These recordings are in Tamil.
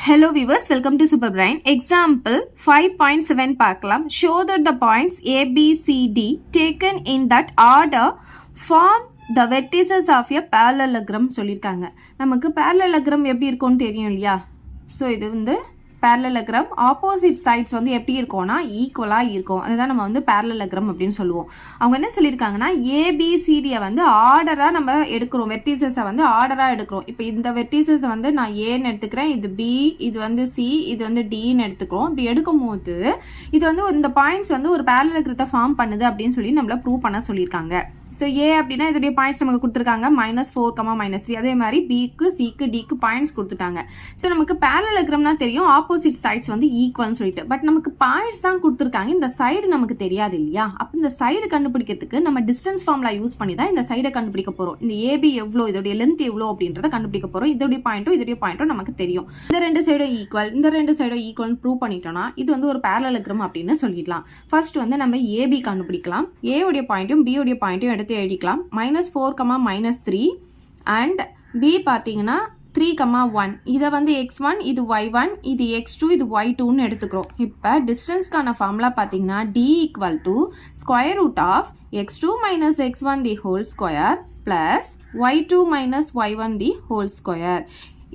Hello viewers, welcome to Super Brain. Example 5.7 பார்க்கலாம். Show that the points A, B, C, D taken in that order form the vertices of a parallelogram சொல்லிருக்காங்க. நமக்கு parallelogram எப்படி இருக்கும்னு தெரியும் இல்லையா? So இது வந்து parallelogram opposite sides வந்து எப்படி இருக்கும்னா ஈக்குவலா இருக்கும். அதுதான் நம்ம வந்து parallelogram அப்படின்னு சொல்லுவோம். அவங்க என்ன சொல்லியிருக்காங்கன்னா ABCD வந்து ஆர்டரா நம்ம எடுக்கிறோம், வெர்டிசஸை வந்து ஆர்டரா எடுக்கிறோம். இப்போ இந்த வெர்டிசஸை வந்து நான் ஏன்னு எடுத்துக்கிறேன், இது B, இது வந்து C, இது வந்து Dன்னு எடுத்துக்கிறோம். இப்படி எடுக்கும் போது இது வந்து இந்த பாயிண்ட்ஸ் வந்து ஒரு parallelogramத்தை ஃபார்ம் பண்ணுது அப்படின்னு சொல்லி நம்மள ப்ரூவ் பண்ண சொல்லியிருக்காங்க. ஸோ ஏ அப்படின்னா இதோடைய பாயிண்ட்ஸ் நமக்கு கொடுத்துருக்காங்க -4, -3. அதே மாதிரி பிக்கு சிக்கு டிக்கு பாயிண்ட்ஸ் கொடுத்துட்டாங்க. ஸோ நமக்கு parallelogramனா தெரியும் ஆப்போசிட் சைட்ஸ் வந்து ஈக்குவல்னு சொல்லிட்டு, பட் நமக்கு பாயிண்ட்ஸ் தான் கொடுத்துருக்காங்க, இந்த சைடு நமக்கு தெரியாது இல்லையா? அப்போ இந்த சைடு கண்டுபிடிக்கிறதுக்கு நம்ம டிஸ்டன்ஸ் ஃபார்முலா யூஸ் பண்ணி தான் இந்த சைடை கண்டுபிடிக்க போகிறோம். இந்த ஏபி எவ்வளோ, இதோடைய லென்த் எவ்வளோ அப்படின்றத கண்டுபிடிக்க போகிறோம். இதோடைய பாயிண்ட்டும் நமக்கு தெரியும். இந்த ரெண்டு சைடும் ஈக்குவல், இந்த ரெண்டு சைடும் ஈக்குவல் ப்ரூவ் பண்ணிட்டோம்னா இது வந்து ஒரு parallelogram அப்படின்னு சொல்லிடலாம். ஃபர்ஸ்ட் வந்து நம்ம ஏபி கண்டுபிடிக்கலாம். ஏ உடைய பாயிண்ட்டும் பி உடைய பாயிண்ட்டும் எடுத்து எழுதிக்கலாம். -4, -3 அண்ட் பி பார்த்தீங்கன்னா 3, 1. இதை வந்து x1, இது y1, இது x2, இது y2ன்னு எடுத்துக்கிறோம். இப்போ டிஸ்டன்ஸ்க்கான ஃபார்முலா பார்த்தீங்கன்னா d = x2 - x1 the whole square plus y2 - y1 the whole square.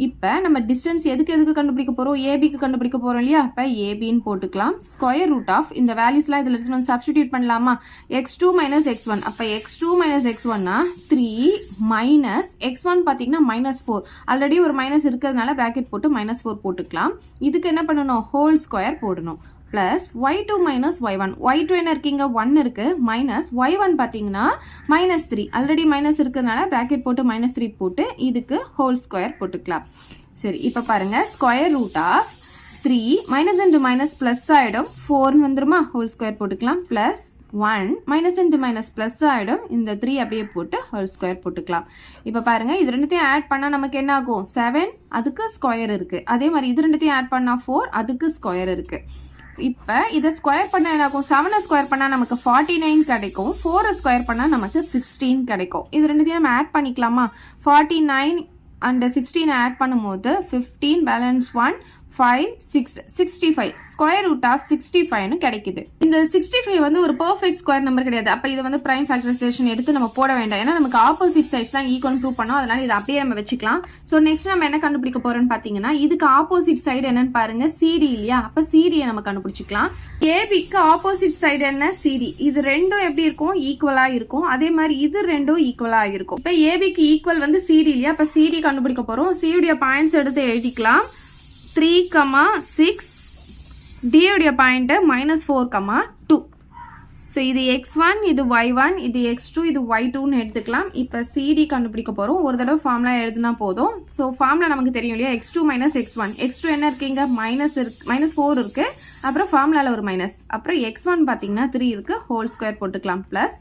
இப்போ நம்ம டிஸ்டன்ஸ் எதுக்கு கண்டுபிடிக்க போகிறோம்? ஏபிக்கு கண்டுபிடிக்க போகிறோம் இல்லையா? இப்போ ஏபின்னு போட்டுக்கலாம். √ இந்த வேல்யூஸ்லாம் இதில் எடுத்து வந்து சப்ஸ்டிடியூட் பண்ணலாமா? x2 - x1. அப்போ x2 - x1னா 3 - x1 பார்த்தீங்கன்னா -4. ஆல்ரெடி ஒரு மைனஸ் இருக்கிறதுனால ப்ராக்கெட் போட்டு -4 போட்டுக்கலாம். இதுக்கு என்ன பண்ணணும்? ஹோல் ஸ்கொயர் போடணும். Plus y2 - y1. y2 என்ன இருக்கீங்க? 1 இருக்கு. மைனஸ் y1 பார்த்தீங்கன்னா -3. ஆல்ரெடி மைனஸ் இருக்கிறதுனால ப்ராக்கெட் போட்டு -3 போட்டு இதுக்கு ஹோல் ஸ்கொயர் போட்டுக்கலாம். சரி, இப்போ பாருங்க √3 மைனஸ் இன்டு மைனஸ் ப்ளஸ் ஆகிடும், 4 வந்துருமா? ஹோல் ஸ்கொயர் போட்டுக்கலாம். Plus 1 minus into minus plus ஆகிடும், இந்த 3 அப்படியே போட்டு ஹோல் ஸ்கொயர் போட்டுக்கலாம். இப்போ பாருங்க இது ரெண்டுத்தையும் ஆட் பண்ணால் நமக்கு என்ன ஆகும்? 7, அதுக்கு ஸ்கொயர் இருக்கு. அதே மாதிரி இது ரெண்டுத்தையும் ஆட் பண்ணால் 4, அதுக்கு ஸ்கொயர் இருக்கு. இப்போ இதை ஸ்கொயர் பண்ணால் என்ன ஆகும்? 7 ஸ்கொயர் பண்ணால் நமக்கு 49 கிடைக்கும். 4 ஸ்கொயர் பண்ணால் நமக்கு 16 கிடைக்கும். இது ரெண்டுத்தையும் நம்ம ஆட் பண்ணிக்கலாமா? 49 அண்ட் 16 ஆட் பண்ணும்போது 15 பேலன்ஸ் 1 5 6 65 √65ன்னு கிடைக்குது. இந்த 65 வந்து ஒரு பெர்ஃபெக்ட் ஸ்கொயர் நம்பர் கிடையாது. அப்போ இதை வந்து பிரைம் ஃபேக்டரைசேஷன் எடுத்து நம்ம போட வேண்டாம், ஏன்னா நமக்கு ஆப்போசிட் சைட்ஸ் தான் ஈக்குவல் ப்ரூவ் பண்ணோம். அதனால இதை அப்படியே நம்ம வச்சுக்கலாம். ஸோ நெக்ஸ்ட் நம்ம என்ன கண்டுபிடிக்க போறோம்னு பார்த்தீங்கன்னா இதுக்கு ஆப்போசிட் சைடு என்னன்னு பாருங்க, சிடி இல்லையா? அப்போ சிடியை நம்ம கண்டுபிடிச்சிக்கலாம். ஏபிக்கு ஆப்போசிட் சைடு என்ன? சிடி. இது ரெண்டும் எப்படி இருக்கும்? ஈக்குவலா இருக்கும். அதே மாதிரி இது ரெண்டும் ஈக்குவலா இருக்கும். இப்போ ஏபிக்கு ஈக்குவல் வந்து சிடி இல்லையா? அப்போ சிடி கண்டுபிடிக்க போறோம். சிடிய பாயிண்ட்ஸ் எடுத்து எழுதிக்கலாம். 3, 6. D உடைய பாயிண்ட் -4, 2. ஸோ இது x1, இது y1, இது x2, இது y2ன்னு எடுத்துக்கலாம். இப்போ CD கண்டுபிடிக்க போகிறோம். ஒரு தடவை ஃபார்முலா எழுதுனா போதும். ஸோ ஃபார்முலா நமக்கு தெரியும் இல்லையா? x2 - x1. x2 என்ன இருக்கீங்க? -4 இருக்கு. அப்புறம் ஃபார்முலாவில் ஒரு மைனஸ். அப்புறம் x1 பார்த்தீங்கன்னா 3 இருக்கு. ஹோல் ஸ்கொயர் போட்டுக்கலாம். ப்ளஸ்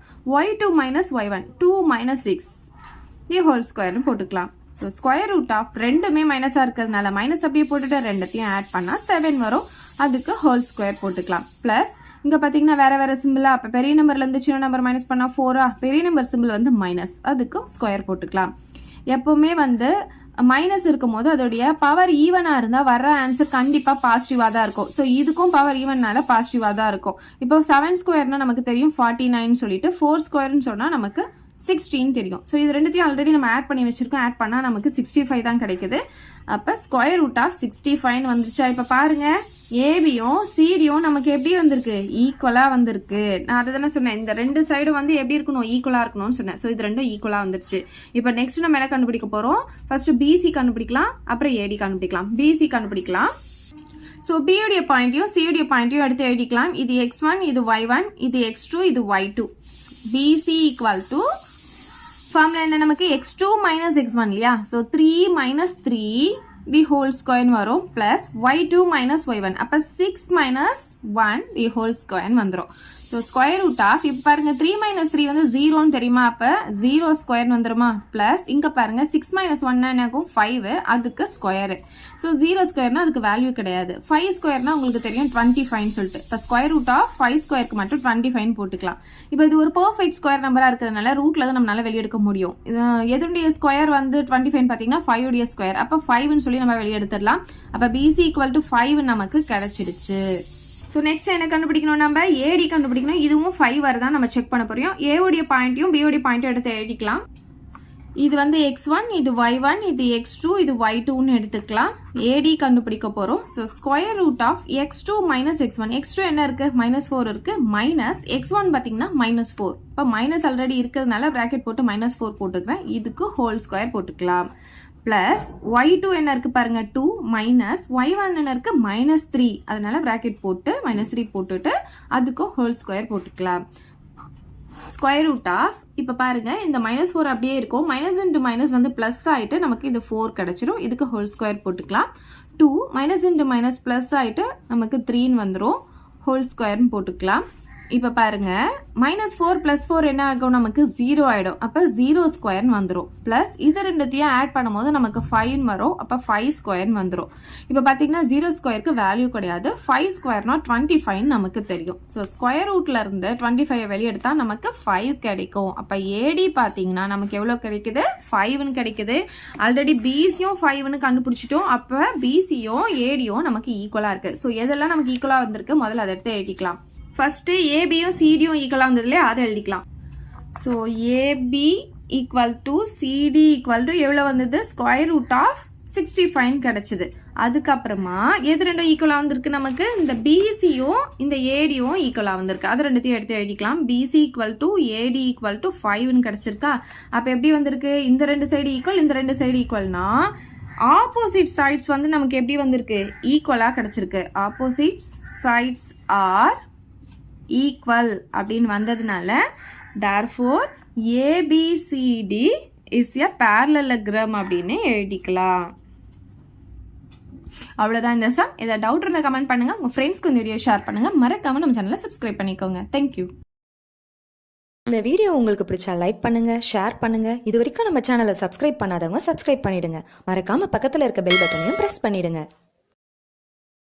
y2 - y1 2 - 6 ஹோல் ஸ்கொயர்னு போட்டுக்கலாம். ஸோ √, ரெண்டுமே மைனஸாக இருக்கிறதுனால மைனஸ் அப்படியே போட்டுட்டு ரெண்டுத்தையும் ஆட் பண்ணால் 7 வரும். அதுக்கு ஹோல் ஸ்கொயர் போட்டுக்கலாம். ப்ளஸ் இங்கே பார்த்தீங்கன்னா வேற சிம்பிளா? அப்போ பெரிய நம்பர்லேருந்து சின்ன நம்பர் மைனஸ் பண்ணால் 4. பெரிய நம்பர் சிம்பிள் வந்து மைனஸ், அதுக்கு ஸ்கொயர் போட்டுக்கலாம். எப்போவுமே வந்து மைனஸ் இருக்கும் போது அதோடைய பவர் ஈவனாக இருந்தால் வர்ற ஆன்சர் கண்டிப்பாக பாசிட்டிவாக தான் இருக்கும். ஸோ இதுக்கும் பவர் ஈவன்னால பாசிட்டிவாக தான் இருக்கும். இப்போ 7 ஸ்கொயர்னா நமக்கு தெரியும் 49 சொல்லிட்டு, 4 ஸ்கொயர்னு சொன்னால் நமக்கு 16 தெரியும். ஸோ இது ரெண்டுத்தையும் ஆல்ரெடி நம்ம ஆட் பண்ணி வச்சிருக்கோம். ஆட் பண்ணால் நமக்கு 65 தான் கிடைக்குது. அப்போ √65 வந்துருச்சா? இப்போ பாருங்க ஏபியும் சிடியும் நமக்கு எப்படி வந்திருக்கு? ஈக்குவலாக வந்திருக்கு. நான் அதை தானே சொன்னேன், இந்த ரெண்டு சைடும் வந்து எப்படி இருக்கணும்? ஈக்குவலாக இருக்கணும்னு சொன்னேன். ஸோ இது ரெண்டும் ஈக்குவலாக வந்துருச்சு. இப்போ நெக்ஸ்ட் நம்ம என்ன கண்டுபிடிக்க போகிறோம்? ஃபர்ஸ்ட் பிசி கண்டுபிடிக்கலாம், அப்புறம் ஏடி கண்டுபிடிக்கலாம். பிசி கண்டுபிடிக்கலாம். ஸோ பி உடைய பாயிண்ட்டையும் சி உடைய பாயிண்ட்டையும் எடுத்து எழுதிக்கலாம். இது x1, இது y1, இது x2, இது y2. பிசி = ஃபார்முலா என்ன நமக்கு? x2 - x1 இல்லையா? ஸோ 3 - 3 தி ஹோல் ஸ்கொயர் வரும். Plus y2 - y1. அப்போ 6 - 1 தி ஹோல் ஸ்கொயர் வந்துடும். ஸோ ஸ்கொயர் ரூட் ஆஃப் இப்போ பாருங்க 3 - 3 வந்து 0ன்னு தெரியுமா, அப்போ 0 ஸ்கொயர் வந்துருமா, பிளஸ் இங்கே பாருங்க 6 - 1 என்னாகும் 5, அதுக்கு ஸ்கொயரு. ஸோ 0 ஸ்கொயர்னா அதுக்கு வேல்யூ கிடையாது. 5 ஸ்கொயர்னா உங்களுக்கு தெரியும் 25 சொல்லிட்டு, இப்போ ஸ்கொயர் ரூட் ஆஃப் 5 ஸ்கொயருக்கு மட்டும் 25 போட்டுக்கலாம். இப்போ இது ஒரு பர்ஃபெக்ட் ஸ்கொயர் நம்பராக இருக்கிறதுனால ரூட்ல தான் நம்மளால வெளியெடுக்க முடியும். எதுடைய ஸ்கொயர் வந்து 25 பார்த்தீங்கன்னா 5 உடைய ஸ்கொயர், அப்போ 5ன்னு சொல்லி நம்ம வெளியெடுத்துடலாம். அப்போ பிசி ஈக்குவல் டு 5 நமக்கு கிடைச்சிடுச்சு. ஸோ நெக்ஸ்ட் என்ன கண்டுபிடிக்கணும், நம்ம ஏடி கண்டுபிடிக்கணும். இதுவும் 5 வருதான் நம்ம செக் பண்ண போறோம். ஏவுடைய பாயிண்ட்டையும் பியோடைய பாயிண்ட்டையும் எடுத்து எழுதிக்கலாம். இது வந்து x1, இது y1, இது x2, இது y2ன்னு எடுத்துக்கலாம். ஏடி கண்டுபிடிக்க போறோம். So square root of x2 - x1. x2 என்ன இருக்கு, -4 இருக்கு, மைனஸ் x1 பார்த்தீங்கன்னா -4. இப்போ மைனஸ் ஆல்ரெடி இருக்கிறதுனால பிராக்கெட் போட்டு -4 போட்டுக்கிறேன். இதுக்கு ஹோல் ஸ்கொயர் போட்டுக்கலாம். பிளஸ் y2 என்ன இருக்கு பாருங்க 2, மைனஸ் y1 என்ன இருக்கு -3, அதனால பிராக்கெட் போட்டு -3 போட்டுட்டு அதுக்கு ஹோல் ஸ்கொயர் போட்டுக்கலாம். ஸ்கொயர் ரூட் ஆஃப் இப்போ பாருங்க இந்த -4 அப்படியே இருக்கும், மைனஸ் இன்டு மைனஸ் வந்து பிளஸ் ஆயிட்டு நமக்கு இது 4 கிடைச்சிரும். இதுக்கு ஹோல் ஸ்கொயர் போட்டுக்கலாம். 2 மைனஸ் இன்டு மைனஸ் பிளஸ் ஆயிட்டு நமக்கு 3ன்னு வந்துடும், ஹோல் ஸ்கொயர்னு போட்டுக்கலாம். இப்போ பாருங்க -4 + 4 என்ன ஆகும், நமக்கு 0 ஆயிடும். அப்போ 0 ஸ்கொயர்னு வந்துடும். பிளஸ் இது ரெண்டுத்தையும் ஆட் பண்ணும்போது நமக்கு 5 வரும். அப்போ 5 ஸ்கொயர்னு வந்துடும். இப்போ பார்த்தீங்கன்னா 0 ஸ்கொயருக்கு வேல்யூ கிடையாது. 5 ஸ்கொயர்னா 25 நமக்கு தெரியும். ஸோ ஸ்கொயர் ரூட்ல இருந்து 25 வெளியெடுத்தா நமக்கு 5 கிடைக்கும். அப்போ ஏடி பார்த்தீங்கன்னா நமக்கு எவ்வளோ கிடைக்குது, 5ன்னு கிடைக்குது. ஆல்ரெடி பிசியும் 5ன்னு கண்டுபிடிச்சிட்டோம். அப்போ பிசியும் ஏடியும் நமக்கு ஈக்குவலாக இருக்கு. ஸோ எதெல்லாம் நமக்கு ஈக்குவலாக வந்திருக்கு முதல்ல அதை எடுத்து எழுதிக்கலாம். ஃபர்ஸ்ட் ஏபியும் சிடியும் ஈக்குவலாக வந்தது இல்லையா, அதை எழுதிக்கலாம். So AB equal to CD equal to எவ்வளோ வந்தது, ஸ்கொயர் ரூட் ஆஃப் 65 கிடைச்சது. அதுக்கப்புறமா எது ரெண்டும் ஈக்குவலாக வந்திருக்கு நமக்கு, இந்த பிசியும் இந்த ஏடியும் ஈக்குவலாக வந்திருக்கு. அது ரெண்டுத்தையும் எடுத்து எழுதிக்கலாம். BC equal to AD equal to 5ன்னு கிடைச்சிருக்கா. அப்போ எப்படி வந்திருக்கு, இந்த ரெண்டு சைடு ஈக்குவல், இந்த ரெண்டு சைடு ஈக்குவல்னா ஆப்போசிட் சைட்ஸ் வந்து நமக்கு எப்படி வந்திருக்கு, ஈக்குவலாக கிடைச்சிருக்கு. ஆப்போசிட் சைட்ஸ் ஆர் ஈக்குவல் அப்படின்னு வந்ததுனால therefore ABCD is a parallelogram அப்படின்னு எழுதிக்கலாம். அவ்வளோதான் இந்த சம். ஏதாவது டவுட் இருந்தால் கமெண்ட் பண்ணுங்க, உங்கள் ஃப்ரெண்ட்ஸ்க்கு இந்த வீடியோ ஷேர் பண்ணுங்க, மறக்காம நம்ம சேனலை சப்ஸ்கிரைப் பண்ணிக்கோங்க. தேங்க்யூ. இந்த வீடியோ உங்களுக்கு பிடிச்சா லைக் பண்ணுங்க, ஷேர் பண்ணுங்க. இது வரைக்கும் நம்ம சேனலை சப்ஸ்கிரைப் பண்ணாதவங்க சப்ஸ்கிரைப் பண்ணிடுங்க. மறக்காம பக்கத்தில் இருக்க பெல் பட்டனையும் பிரஸ் பண்ணிடுங்க.